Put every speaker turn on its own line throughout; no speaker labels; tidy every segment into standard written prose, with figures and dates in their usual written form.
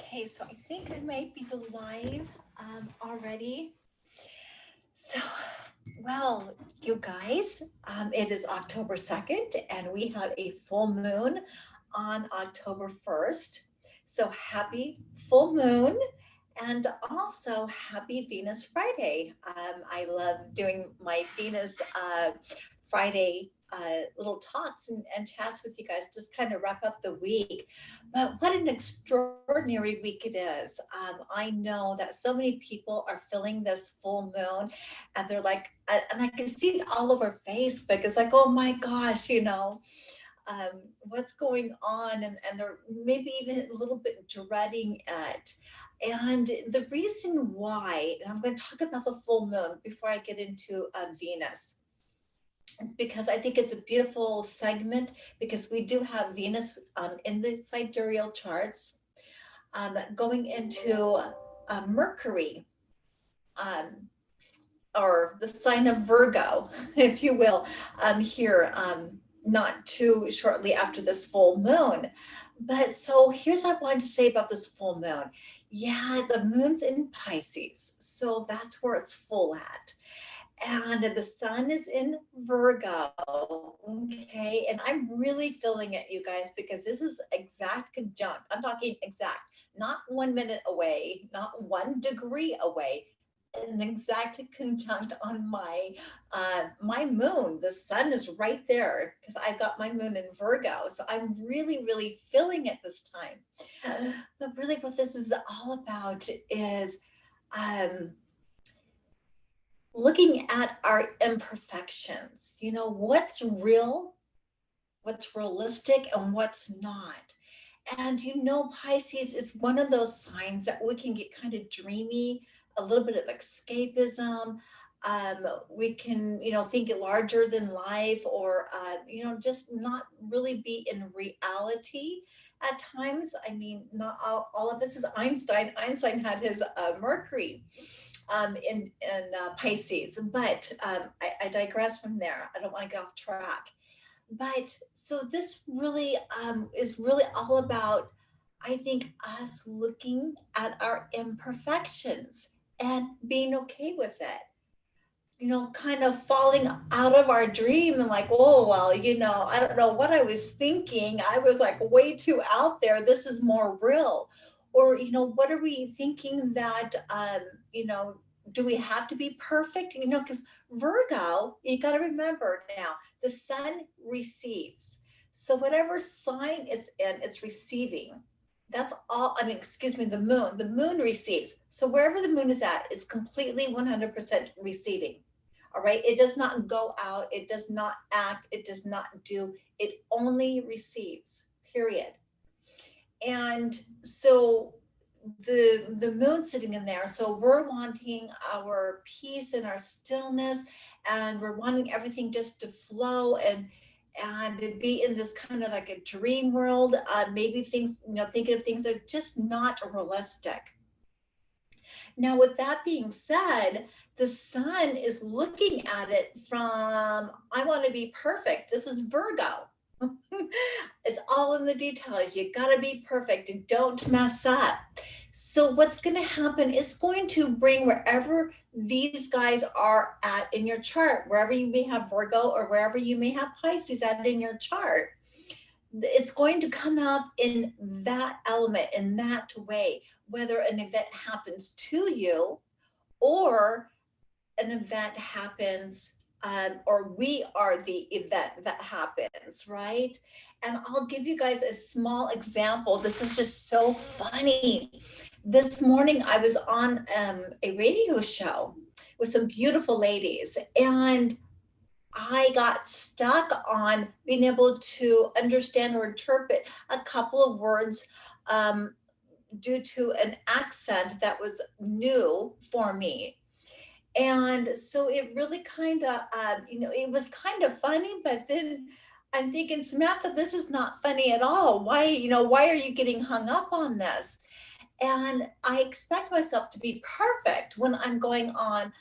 Okay, so I think I might be live already. So, well, you guys, it is October 2nd, and we had a full moon on October 1st. So, happy full moon, and also happy Venus Friday. I love doing my Venus Friday little talks and chats with you guys, just kind of wrap up the week. But what an extraordinary week it is. I know that so many people are feeling this full moon and they're like, and I can see it all over Facebook. It's like, oh my gosh, what's going on? And they're maybe even a little bit dreading it. And the reason why, and I'm going to talk about the full moon before I get into Venus, because I think it's a beautiful segment because we do have Venus in the sidereal charts going into Mercury, um, or the sign of Virgo, if you will, here not too shortly after this full moon. But so here's what I wanted to say about this full moon. Yeah, the moon's in Pisces, so that's where it's full at. And the sun is in Virgo. Okay. And I'm really feeling it, you guys, because this is exact conjunct. I'm talking exact, not 1 minute away, not 1 degree away, an exact conjunct on my moon. The sun is right there because I've got my moon in Virgo. So I'm really, really feeling it this time. But really, what this is all about is um looking at our imperfections, what's real, what's realistic, and what's not. And Pisces is one of those signs that we can get kind of dreamy, a little bit of escapism. We can, think larger than life, or, just not really be in reality at times. I mean, not all of this is Einstein. Einstein had his Mercury in Pisces, but I digress from there. I don't want to get off track. But so this really is really all about, I think, us looking at our imperfections and being okay with it. Kind of falling out of our dream and like, oh, well, I don't know what I was thinking. I was like way too out there. This is more real. Or, what are we thinking that, do we have to be perfect? Because Virgo, you got to remember now, the sun receives. So whatever sign it's in, it's receiving. That's all. I mean, excuse me, the moon receives. So wherever the moon is at, it's completely 100% receiving. All right. It does not go out. It does not act. It does not do. It only receives, period. And so the moon sitting in there, so we're wanting our peace and our stillness, and we're wanting everything just to flow and to be in this kind of like a dream world, maybe things, thinking of things that are just not realistic. Now, with that being said, the sun is looking at it from, I want to be perfect. This is Virgo. It's all in the details. You got to be perfect and don't mess up. So, what's going to happen is going to bring wherever these guys are at in your chart, wherever you may have Virgo or wherever you may have Pisces at in your chart, it's going to come up in that element, in that way, whether an event happens to you or an event happens, or we are the event that happens, right? And I'll give you guys a small example. This is just so funny. This morning I was on a radio show with some beautiful ladies, and I got stuck on being able to understand or interpret a couple of words due to an accent that was new for me. And so it really kind of, it was kind of funny, but then I'm thinking, Samantha, this is not funny at all. Why are you getting hung up on this? And I expect myself to be perfect when I'm going on,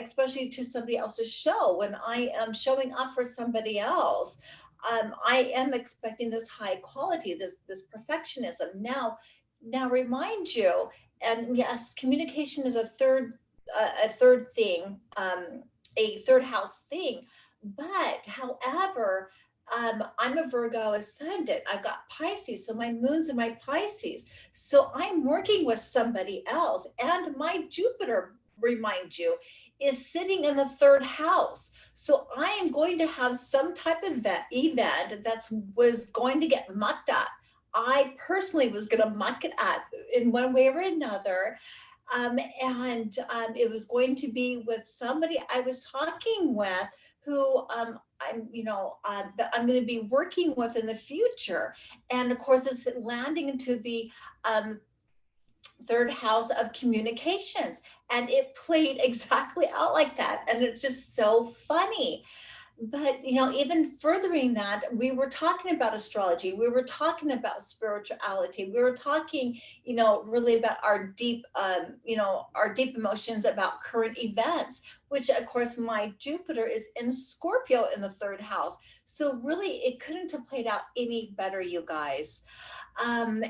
especially to somebody else's show, when I am showing up for somebody else. I am expecting this high quality, this perfectionism. Now, Now remind you, and yes, communication is a third thing, a third house thing. But however, I'm a Virgo ascendant. I've got Pisces, so my moon's in my Pisces. So I'm working with somebody else, and my Jupiter, remind you, is sitting in the third house. So I am going to have some type of event that's was going to get mucked up. I personally was going to muck it up in one way or another. And it was going to be with somebody I was talking with who that I'm going to be working with in the future. And of course, it's landing into the um, third house of communications. And it played exactly out like that. And it's just so funny. But even furthering that, we were talking about astrology, we were talking about spirituality, we were talking really about our deep our deep emotions about current events, which of course my Jupiter is in Scorpio in the third house. So really it couldn't have played out any better, you guys. And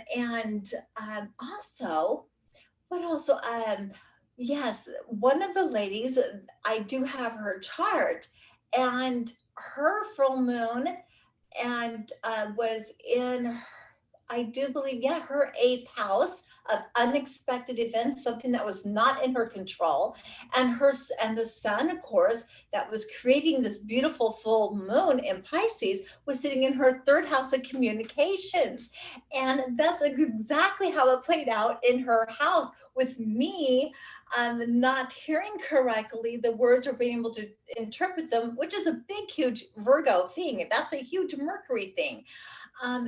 Also, what also yes, one of the ladies, I do have her chart, and her full moon and was in, I do believe, yeah, her eighth house of unexpected events, something that was not in her control. And the sun, of course, that was creating this beautiful full moon in Pisces was sitting in her third house of communications. And that's exactly how it played out in her house with me not hearing correctly the words or being able to interpret them, which is a big, huge Virgo thing. That's a huge Mercury thing.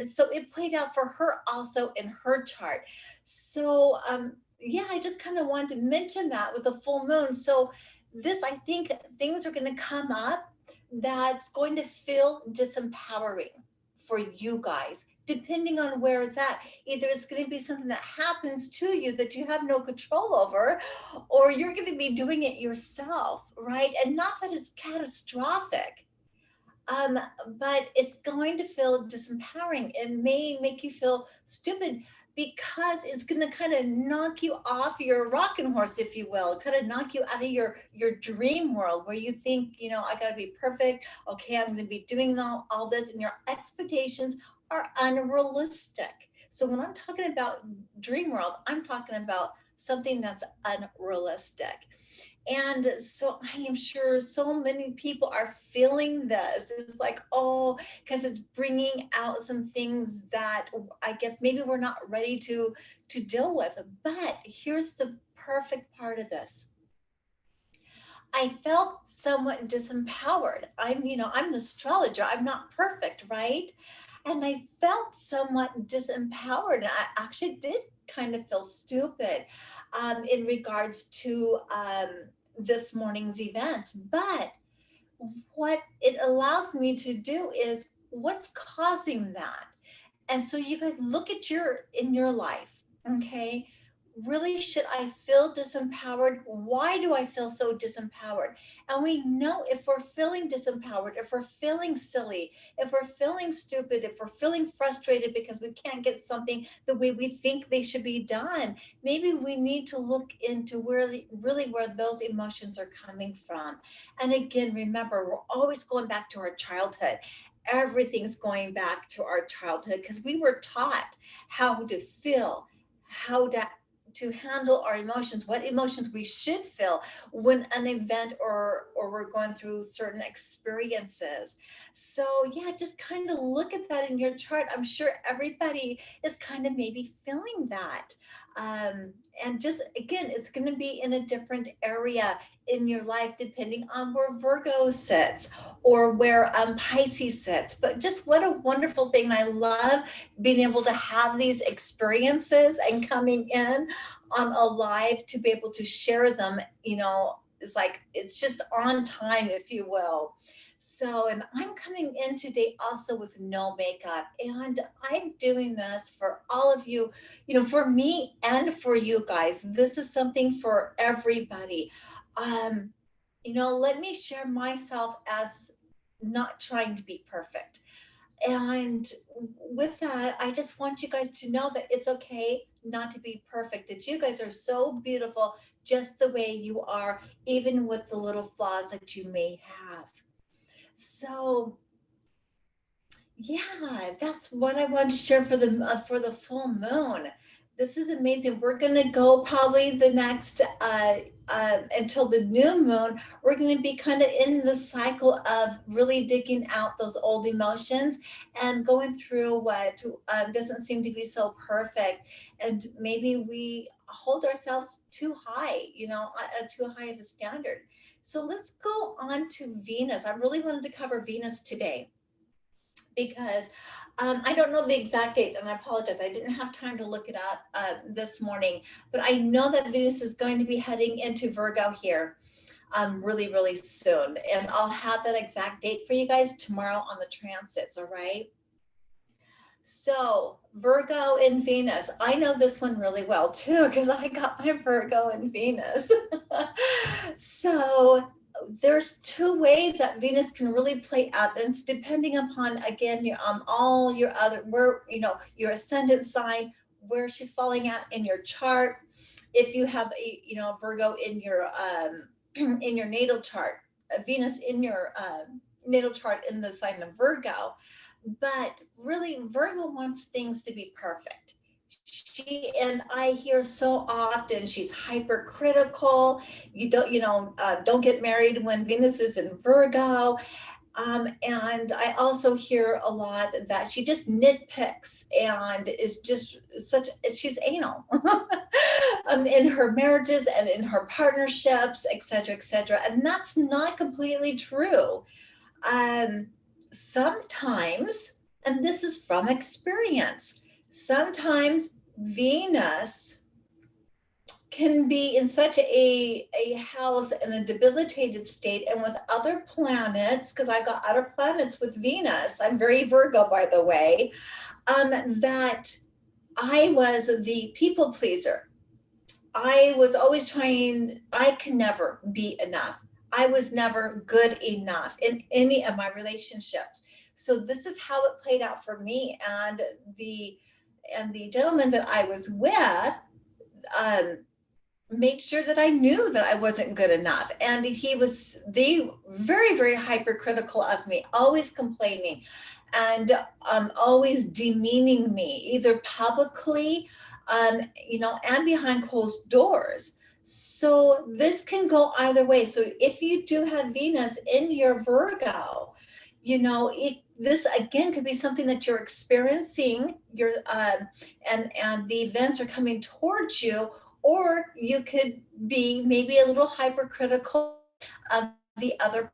So it played out for her also in her chart. So yeah, I just kind of wanted to mention that with the full moon. So this, I think things are going to come up that's going to feel disempowering for you guys, depending on where it's at. Either it's going to be something that happens to you that you have no control over, or you're going to be doing it yourself, right? And not that it's catastrophic, um, but it's going to feel disempowering. It may make you feel stupid because it's going to kind of knock you off your rocking horse, if you will, kind of knock you out of your dream world where you think, I got to be perfect. Okay, I'm going to be doing all this, and your expectations are unrealistic. So when I'm talking about dream world, I'm talking about something that's unrealistic. And so I am sure so many people are feeling this. It's like, oh, because it's bringing out some things that I guess maybe we're not ready to deal with. But here's the perfect part of this. I felt somewhat disempowered. I'm an astrologer. I'm not perfect, right? And I felt somewhat disempowered. I actually did kind of feel stupid in regards to this morning's events. But what it allows me to do is what's causing that. And so you guys look at your life, okay? Really, should I feel disempowered? Why do I feel so disempowered? And we know if we're feeling disempowered, if we're feeling silly, if we're feeling stupid, if we're feeling frustrated because we can't get something the way we think they should be done, maybe we need to look into really where those emotions are coming from. And again, remember, we're always going back to our childhood. Everything's going back to our childhood because we were taught how to feel, how to handle our emotions, what emotions we should feel when an event or we're going through certain experiences. So yeah, just kind of look at that in your chart. I'm sure everybody is kind of maybe feeling that. And just again, it's going to be in a different area in your life depending on where Virgo sits or where Pisces sits. But just what a wonderful thing. I love being able to have these experiences and coming in alive to be able to share them. It's like it's just on time, if you will. So, and I'm coming in today also with no makeup, and I'm doing this for all of you, for me and for you guys. This is something for everybody. Um, Let me share myself as not trying to be perfect. And with that, I just want you guys to know that it's okay not to be perfect, that you guys are so beautiful just the way you are, even with the little flaws that you may have. So, yeah, that's what I wanted to share for the full moon. This is amazing. We're gonna go probably the next until the new moon. We're gonna be kind of in the cycle of really digging out those old emotions and going through what doesn't seem to be so perfect, and maybe we hold ourselves too high, too high of a standard. So let's go on to Venus. I really wanted to cover Venus today because I don't know the exact date, and I apologize. I didn't have time to look it up this morning, but I know that Venus is going to be heading into Virgo here really, really soon. And I'll have that exact date for you guys tomorrow on the transits, all right? So, Virgo and Venus. I know this one really well too because I got my Virgo and Venus. So, there's two ways that Venus can really play out, and it's depending upon again all your other where your ascendant sign, where she's falling out in your chart. If you have a Virgo in your natal chart, Venus in your natal chart in the sign of Virgo, but really Virgo wants things to be perfect. She and I hear so often she's hypercritical. Don't get married when Venus is in Virgo. And I also hear a lot that she just nitpicks and is just she's anal in her marriages and in her partnerships, etc., etc. And that's not completely true. Um, Sometimes, and this is from experience, sometimes Venus can be in such a house in a debilitated state, and with other planets, because I got other planets with Venus, I'm very Virgo, by the way, that I was the people pleaser. I was always trying, I can never be enough. I was never good enough in any of my relationships. So this is how it played out for me. The the gentleman that I was with um, made sure that I knew that I wasn't good enough. And he was very, very hypercritical of me, always complaining and always demeaning me, either publicly, and behind closed doors. So this can go either way. So if you do have Venus in your Virgo, this again could be something that you're experiencing. And the events are coming towards you, or you could be maybe a little hypercritical of the other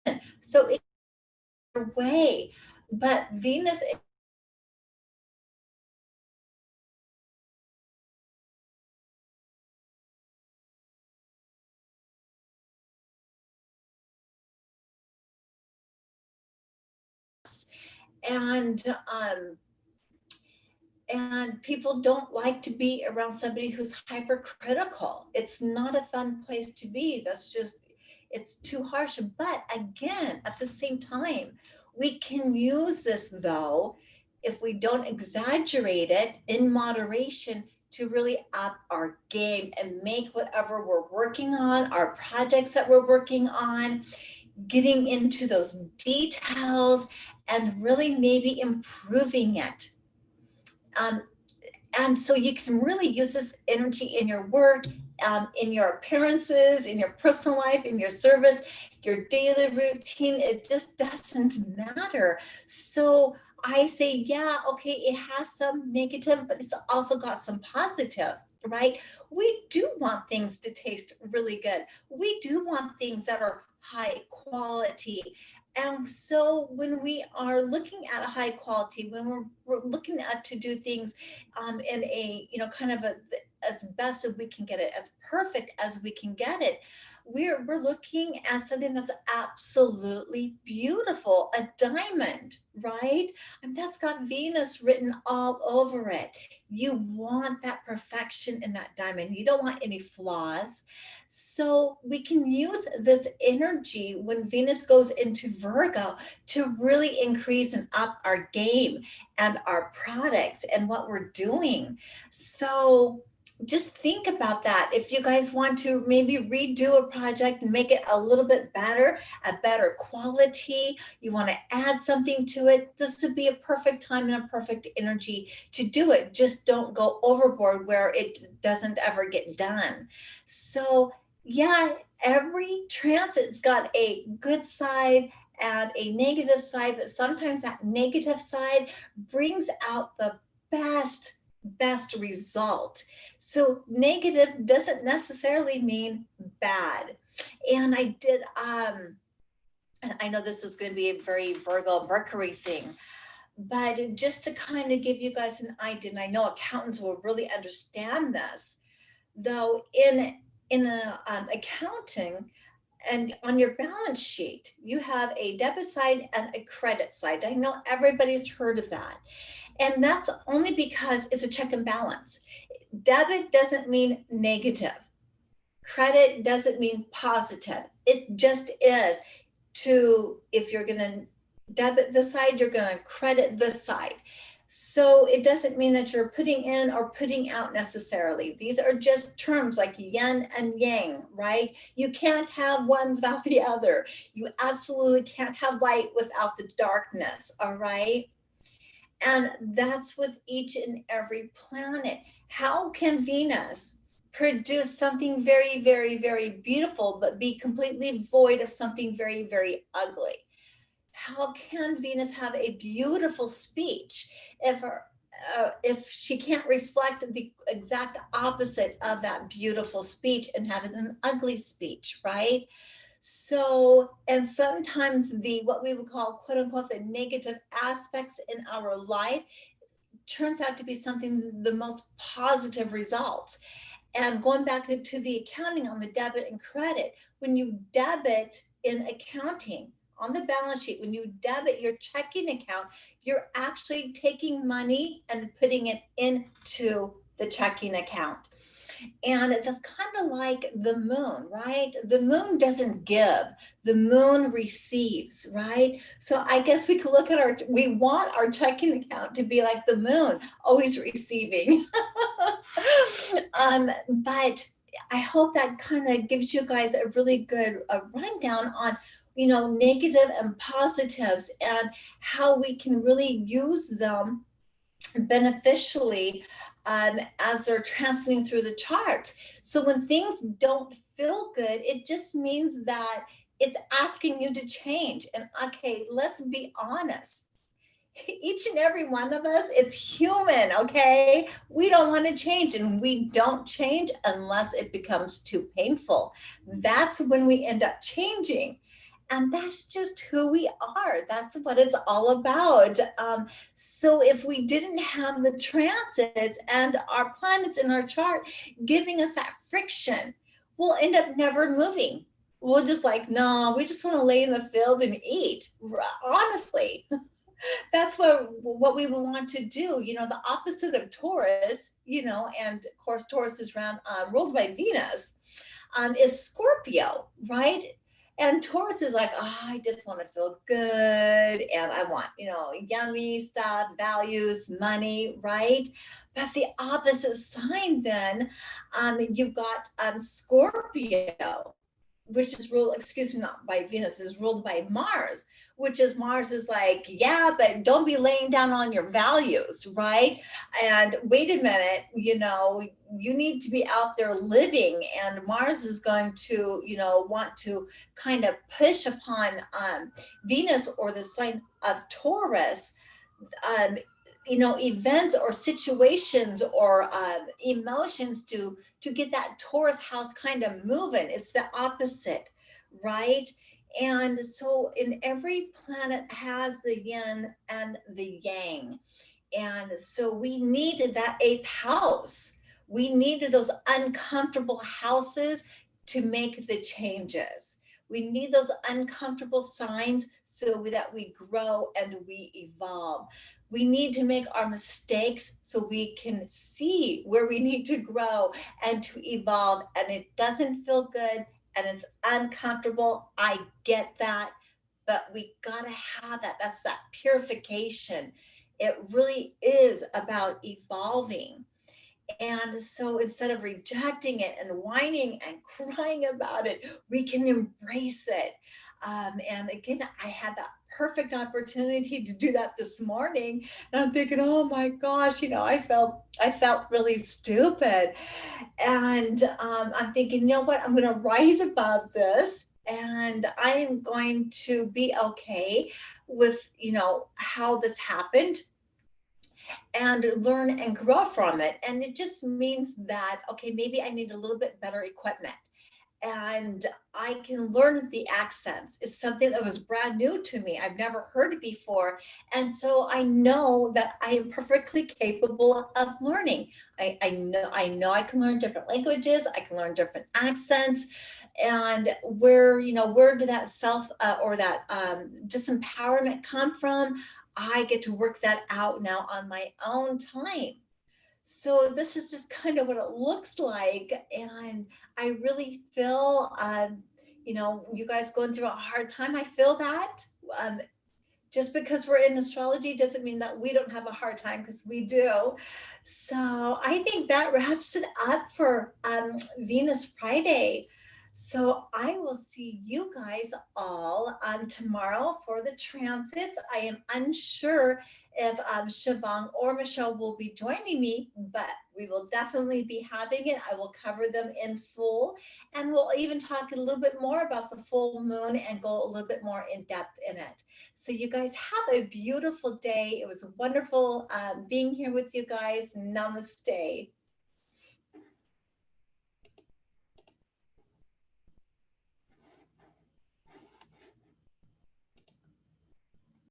person. So it's a way, but Venus and and people don't like to be around somebody who's hypercritical. It's not a fun place to be. That's just, it's too harsh. But again, at the same time, we can use this though, if we don't exaggerate it, in moderation, to really up our game and make whatever we're working on, our projects that we're working on, getting into those details and really maybe improving it. Um, and so you can really use this energy in your work, in your appearances, in your personal life, in your service, your daily routine. It just doesn't matter. So I say, yeah, okay, it has some negative, but it's also got some positive, right? We do want things to taste really good. We do want things that are high quality. And so when we are looking at a high quality, when we're looking at to do things in a kind of as best as we can get it, as perfect as we can get it. We're looking at something that's absolutely beautiful, a diamond, right? And that's got Venus written all over it. You want that perfection in that diamond. You don't want any flaws. So we can use this energy when Venus goes into Virgo to really increase and up our game and our products and what we're doing. So just think about that. If you guys want to maybe redo a project and make it a little bit better, a better quality, you want to add something to it, this would be a perfect time and a perfect energy to do it. Just don't go overboard where it doesn't ever get done. So yeah, every transit's got a good side and a negative side, but sometimes that negative side brings out the best result. So negative doesn't necessarily mean bad. And I did and I know this is going to be a very Virgo Mercury thing, but just to kind of give you guys an idea, and I know accountants will really understand this, though in a accounting, and on your balance sheet, you have a debit side and a credit side. I know everybody's heard of that. And that's only because it's a check and balance. Debit doesn't mean negative. Credit doesn't mean positive. It just is. To, if you're going to debit this side, you're going to credit this side. So it doesn't mean that you're putting in or putting out necessarily. These are just terms like yin and yang, right? You can't have one without the other. You absolutely can't have light without the darkness, all right? And that's with each and every planet. How can Venus produce something very, very, very beautiful, but be completely void of something very, very ugly? How can Venus have a beautiful speech if she can't reflect the exact opposite of that beautiful speech and have an ugly speech, right? So, and sometimes the what we would call quote unquote the negative aspects in our life turns out to be something the most positive results. And going back to the accounting on the debit and credit, when you debit in accounting on the balance sheet, when you debit your checking account, you're actually taking money and putting it into the checking account. And that's kind of like the moon, right? The moon doesn't give, the moon receives, right? So I guess we could look at we want our checking account to be like the moon, always receiving. But I hope that kind of gives you guys a really good rundown on, you know, negative and positives and how we can really use them beneficially as they're transiting through the charts. So when things don't feel good, it just means that it's asking you to change. And okay, let's be honest. Each and every one of us, it's human, okay? We don't want to change, and we don't change unless it becomes too painful. That's when we end up changing. And that's just who we are. That's what it's all about. So if we didn't have the transits and our planets in our chart giving us that friction, we'll end up never moving. We'll just like, no, we just want to lay in the field and eat. Honestly, that's what we will want to do. You know, the opposite of Taurus, you know, and of course Taurus is ruled by Venus, is Scorpio, right? And Taurus is like, oh, I just want to feel good. And I want, you know, yummy stuff, values, money, right? But the opposite sign then, you've got Scorpio, which is ruled, excuse me, not by Venus, is ruled by Mars, which is Mars is like, yeah, but don't be laying down on your values, right? And wait a minute, you know, you need to be out there living. And Mars is going to, you know, want to kind of push upon Venus or the sign of Taurus, you know, events or situations or emotions to get that Taurus house kind of moving. It's the opposite, right? And so in every planet has the yin and the yang. And so we needed that eighth house. We need those uncomfortable houses to make the changes. We need those uncomfortable signs so that we grow and we evolve. We need to make our mistakes so we can see where we need to grow and to evolve. And it doesn't feel good and it's uncomfortable. I get that, but we got to have that. That's that purification. It really is about evolving. And so instead of rejecting it and whining and crying about it, we can embrace it. And again, I had that perfect opportunity to do that this morning. And I'm thinking, oh my gosh, I felt really stupid. And I'm thinking, you know what? I'm going to rise above this. And I am going to be okay with, how this happened and learn and grow from it. And it just means that, okay, maybe I need a little bit better equipment and I can learn the accents. It's something that was brand new to me. I've never heard it before. And so I know that I am perfectly capable of learning. I know I can learn different languages, I can learn different accents. And where did that self or that disempowerment come from? I get to work that out now on my own time. So this is just kind of what it looks like. And I really feel, you guys going through a hard time. I feel that. Um, just because we're in astrology doesn't mean that we don't have a hard time, because we do. So I think that wraps it up for Venus Friday. So I will see you guys all tomorrow for the transits. I am unsure if Siobhan or Michelle will be joining me, but we will definitely be having it. I will cover them in full, and we'll even talk a little bit more about the full moon and go a little bit more in depth in it. So you guys have a beautiful day. It was wonderful being here with you guys. Namaste.